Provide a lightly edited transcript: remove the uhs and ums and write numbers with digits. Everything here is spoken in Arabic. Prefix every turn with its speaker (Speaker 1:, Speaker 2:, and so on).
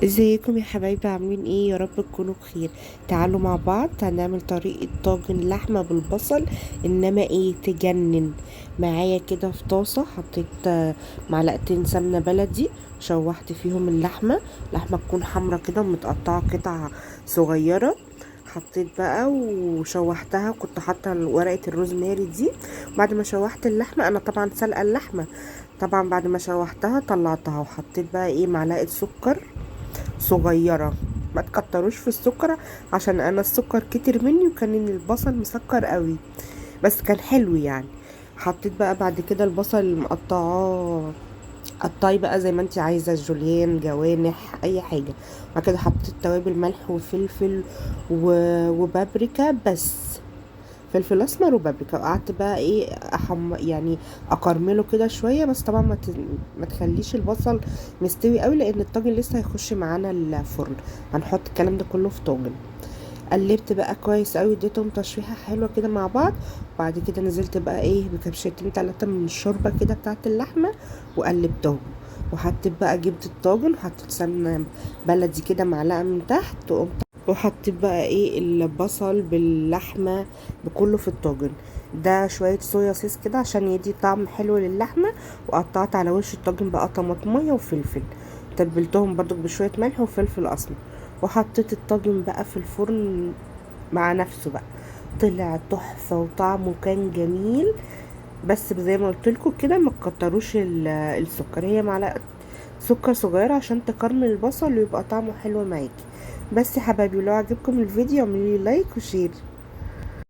Speaker 1: ازيكم يا حبايبي؟ عاملين ايه؟ يا رب تكونوا بخير. تعالوا مع بعض هنعمل طريقة طاجن لحمة بالبصل، انما ايه تجنن. معايا كده في طاسة حطيت معلقتين سمنة بلدي، شوحت فيهم لحمة تكون حمرا كده ومتقطعة قطع صغيرة. حطيت بقى وشوحتها، كنت حاطة ورقة الروزماري دي. بعد ما شوحت اللحمة انا طبعا سلقة اللحمة، طبعا بعد ما شوحتها طلعتها وحطيت بقى ايه معلقة سكر صغيرة. ما تكتروش في السكر عشان انا السكر كتر مني وكان البصل مسكر قوي، بس كان حلو يعني. حطيت بقى بعد كده البصل المقطعاه، قطعي بقى زي ما انت عايزه، جوليان جوانح اي حاجه. بعد كده حطيت توابل ملح وفلفل وبابريكا بس، فلفل اسمر وبابريكا. وقعدت بقى ايه يعني اكرمله كده شويه، بس طبعا ما تخليش البصل مستوي قوي لان الطاجن لسه هيخش معانا الفرن. هنحط الكلام ده كله في طاجن. قلبت بقى كويس قوي، اديتهم تشويحه حلوه كده مع بعض. وبعد كده نزلت بقى ايه بكبشتين 3 من الشوربه كده بتاعت اللحمه وقلبتهم. وحطيت بقى، جبت الطاجن وحطيت سمنه بلدي كده معلقه من تحت، وحطيت بقى ايه البصل باللحمه بكله في الطاجن ده. شويه صويا صوص كده عشان يدي طعم حلو للحمه. وقطعت على وش الطاجن بقى طماطميه وفلفل، تبلتهم برضو بشويه ملح وفلفل اسمر. وحطيت الطاجن بقى في الفرن مع نفسه بقى. طلع تحفه وطعمه كان جميل. بس زي ما قلت لكم كده ما تكتروش السكر، هي معلقه سكر صغيره عشان تكرمل البصل ويبقى طعمه حلو معاكي. بس يا حبايبي لو عجبكم الفيديو اعملوا لي لايك وشير.